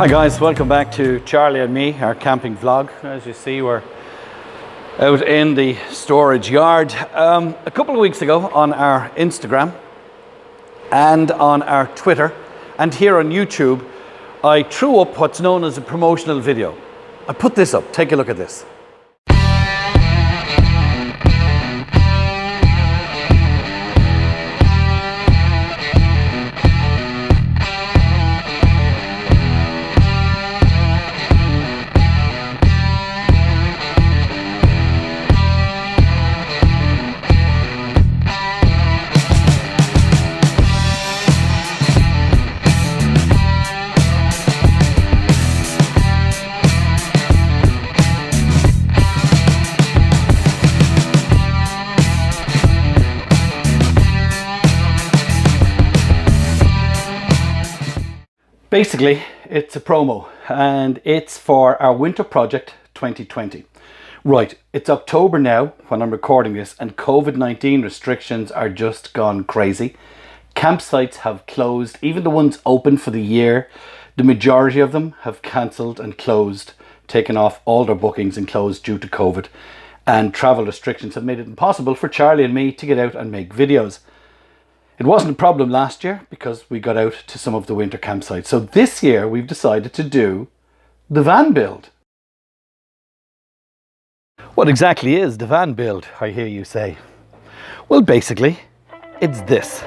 Hi guys, welcome back to Charlie and me, our camping vlog. As you see, we're out in the storage yard. A couple of weeks ago on our Instagram and on our Twitter and here on YouTube, I threw up what's known as a promotional video. I put this up, take a look at this. Basically, it's a promo and it's for our winter project 2020. Right, it's October now when I'm recording this and COVID-19 restrictions are just gone crazy. Campsites have closed, even the ones open for the year, the majority of them have cancelled and closed, taken off all their bookings and closed due to COVID. And travel restrictions have made it impossible for Charlie and me to get out and make videos. It wasn't a problem last year because we got out to some of the winter campsites. So this year we've decided to do the van build. What exactly is the van build, I hear you say? Well, basically, it's this.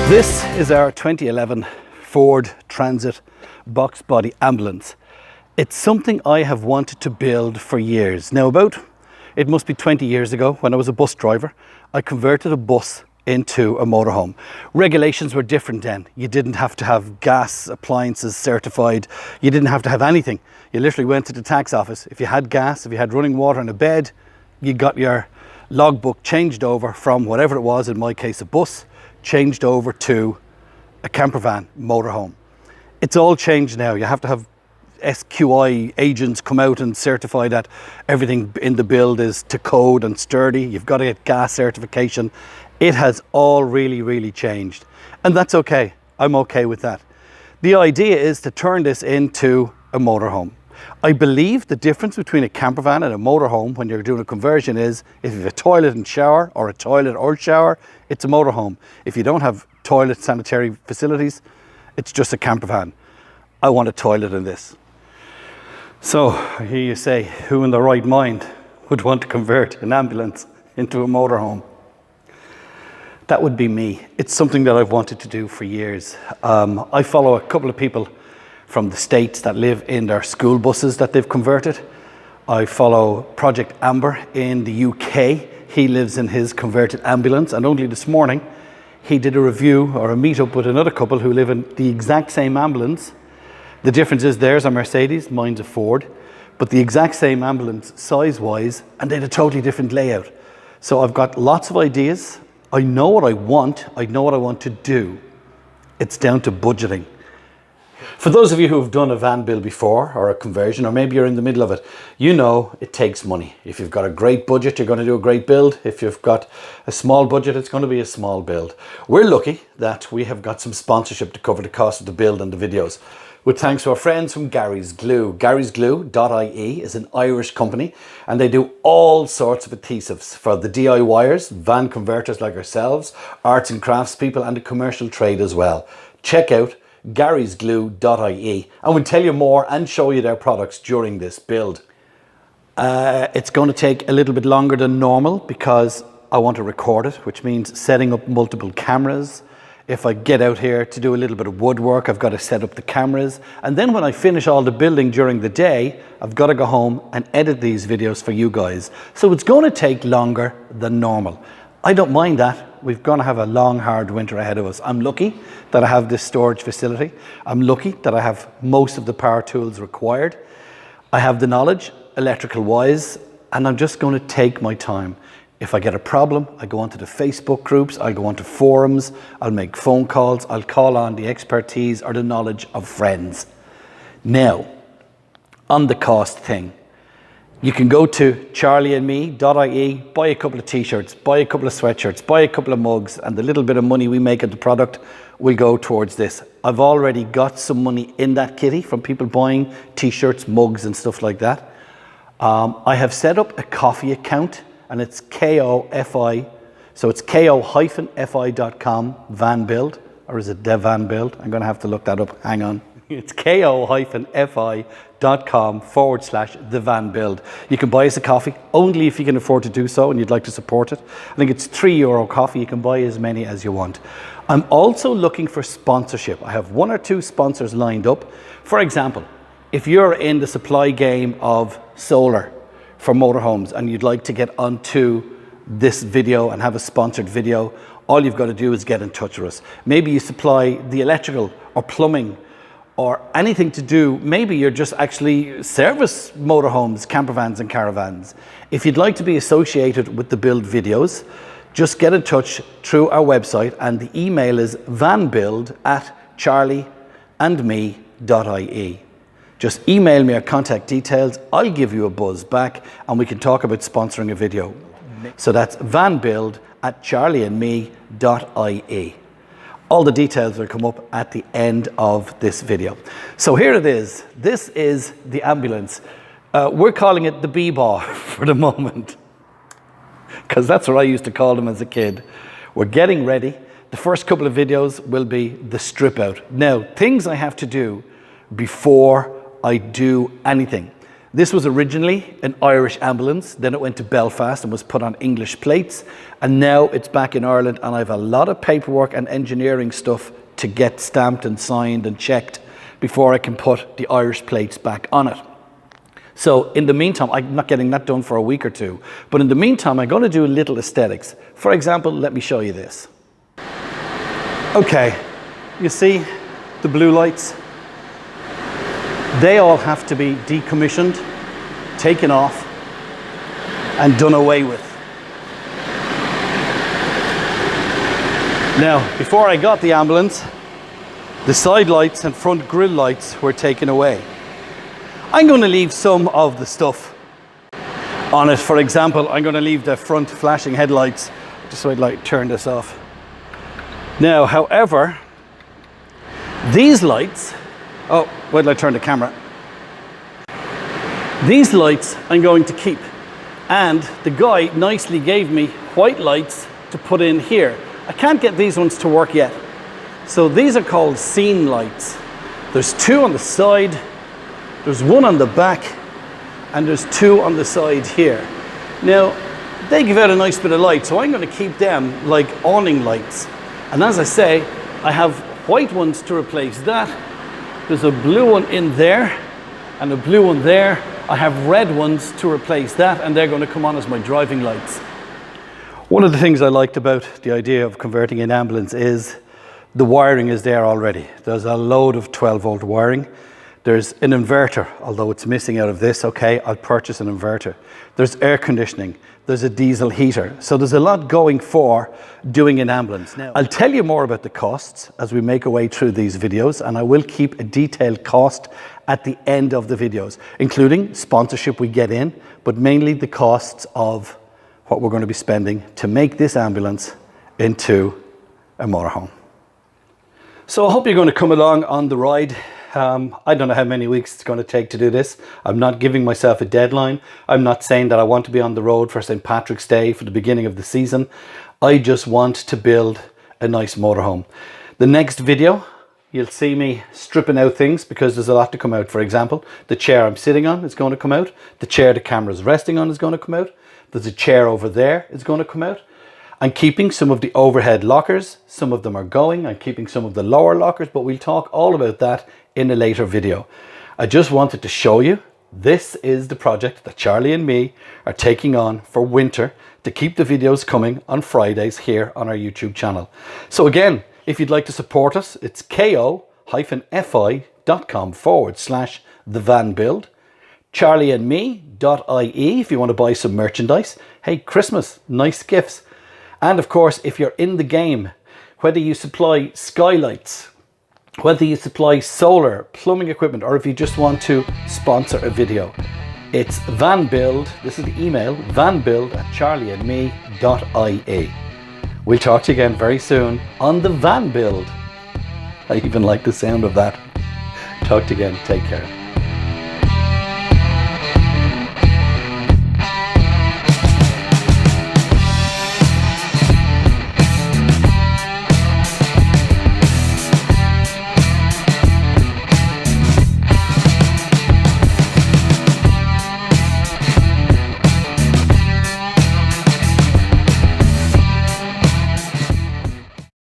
This is our 2011 Ford Transit box body ambulance. It's something I have wanted to build for years. Now it must be 20 years ago when I was a bus driver, I converted a bus into a motorhome. Regulations were different then. You didn't have to have gas appliances certified. You didn't have to have anything. You literally went to the tax office. If you had gas, if you had running water and a bed, you got your logbook changed over from whatever it was, in my case a bus, changed over to a camper van motorhome. It's all changed now. You have to have SQI agents come out and certify that everything in the build is to code and sturdy. You've got to get gas certification. It has all really changed, and that's okay. I'm okay with that. The idea is to turn this into a motorhome. I believe the difference between a camper van and a motorhome when you're doing a conversion is if you have a toilet and shower or a toilet or shower, it's a motorhome. If you don't have toilet sanitary facilities, it's just a camper van. I want a toilet in this. So I hear you say, who in their right mind would want to convert an ambulance into a motorhome? That would be me. It's something that I've wanted to do for years. I follow a couple of people from the States that live in their school buses that they've converted. I follow Project Amber in the UK. He lives in his converted ambulance, and only this morning he did a review or a meetup with another couple who live in the exact same ambulance. The difference is theirs a Mercedes, mine's a Ford, but the exact same ambulance size-wise, and they had a totally different layout. So I've got lots of ideas. I know what I want to do. It's down to budgeting. For those of you who have done a van build before, or a conversion, or maybe you're in the middle of it, you know it takes money. If you've got a great budget, you're going to do a great build. If you've got a small budget, it's going to be a small build. We're lucky that we have got some sponsorship to cover the cost of the build and the videos. With thanks to our friends from Gary's Glue. Garysglue.ie is an Irish company, and they do all sorts of adhesives for the DIYers, van converters like ourselves, arts and crafts people, and the commercial trade as well. Check out garysglue.ie and we'll tell you more and show you their products during this build. It's going to take a little bit longer than normal because I want to record it, which means setting up multiple cameras. If I get out here to do a little bit of woodwork, I've got to set up the cameras. And then when I finish all the building during the day, I've got to go home and edit these videos for you guys. So it's going to take longer than normal. I don't mind that. We're going to have a long, hard winter ahead of us. I'm lucky that I have this storage facility. I'm lucky that I have most of the power tools required. I have the knowledge, electrical wise, and I'm just going to take my time. If I get a problem, I go onto the Facebook groups, I'll go onto forums, I'll make phone calls, I'll call on the expertise or the knowledge of friends. Now, on the cost thing, you can go to charlieandme.ie, buy a couple of t-shirts, buy a couple of sweatshirts, buy a couple of mugs, and the little bit of money we make at the product will go towards this. I've already got some money in that kitty from people buying t-shirts, mugs, and stuff like that. I have set up a coffee account, and it's KOFI, so it's ko-fi.com van build, or is it dev van build? I'm going to have to look that up, hang on. It's ko-fi.com/the van build. You can buy us a coffee only if you can afford to do so and you'd like to support it. I think it's €3 coffee. You can buy as many as you want. I'm also looking for sponsorship. I have 1 or 2 sponsors lined up. For example, if you're in the supply game of solar for motorhomes and you'd like to get onto this video and have a sponsored video, all you've got to do is get in touch with us. Maybe you supply the electrical or plumbing or anything to do, maybe you're just actually service motorhomes, campervans and caravans. If you'd like to be associated with the build videos, just get in touch through our website, and the email is vanbuild@charlieandme.ie. Just email me our contact details, I'll give you a buzz back and we can talk about sponsoring a video. So that's vanbuild@charlieandme.ie. All the details will come up at the end of this video. So here it is. This is the ambulance. We're calling it the B-Baw for the moment, because that's what I used to call them as a kid. We're getting ready. The first couple of videos will be the strip out. Now, things I have to do before I do anything. This was originally an Irish ambulance, then it went to Belfast and was put on English plates, and now it's back in Ireland, and I have a lot of paperwork and engineering stuff to get stamped and signed and checked before I can put the Irish plates back on it. So in the meantime, I'm not getting that done for a week or two, but in the meantime, I'm going to do a little aesthetics. For example, let me show you this. Okay, you see the blue lights? They all have to be decommissioned, taken off, and done away with. Now, before I got the ambulance, the side lights and front grille lights were taken away. I'm going to leave some of the stuff on it. For example, I'm going to leave the front flashing headlights, just so I'd like to turn this off. Now, however, these lights, oh, wait till I turn the camera. These lights I'm going to keep, and the guy nicely gave me white lights to put in here. I can't get these ones to work yet. So these are called scene lights. There's 2 on the side, there's 1 on the back, and there's 2 on the side here. Now, they give out a nice bit of light, so I'm going to keep them like awning lights. And as I say, I have white ones to replace that. There's a blue one in there and a blue one there. I have red ones to replace that, and they're going to come on as my driving lights. One of the things I liked about the idea of converting an ambulance is the wiring is there already. There's a load of 12-volt wiring. There's an inverter, although it's missing out of this, okay, I'll purchase an inverter. There's air conditioning, there's a diesel heater. So there's a lot going for doing an ambulance. Now, I'll tell you more about the costs as we make our way through these videos, and I will keep a detailed cost at the end of the videos, including sponsorship we get in, but mainly the costs of what we're going to be spending to make this ambulance into a motorhome. So I hope you're going to come along on the ride. I don't know how many weeks it's going to take to do this. I'm not giving myself a deadline. I'm not saying that I want to be on the road for St. Patrick's Day, for the beginning of the season. I just want to build a nice motorhome. The next video, you'll see me stripping out things because there's a lot to come out. For example, the chair I'm sitting on is going to come out. The chair the camera's resting on is going to come out. There's a chair over there is going to come out. I'm keeping some of the overhead lockers. Some of them are going. I'm keeping some of the lower lockers, but we'll talk all about that in a later video. I just wanted to show you this is the project that Charlie and me are taking on for winter to keep the videos coming on Fridays here on our YouTube channel. So again, if you'd like to support us, it's ko-fi.com/thevanbuild. charlieandme.ie if you want to buy some merchandise. Hey, Christmas, nice gifts. And of course, if you're in the game, whether you supply skylights, whether you supply solar, plumbing equipment, or if you just want to sponsor a video, it's vanbuild, this is the email, vanbuild@charlieandme.ie. We'll talk to you again very soon on the van build. I even like the sound of that. Talk to you again, take care.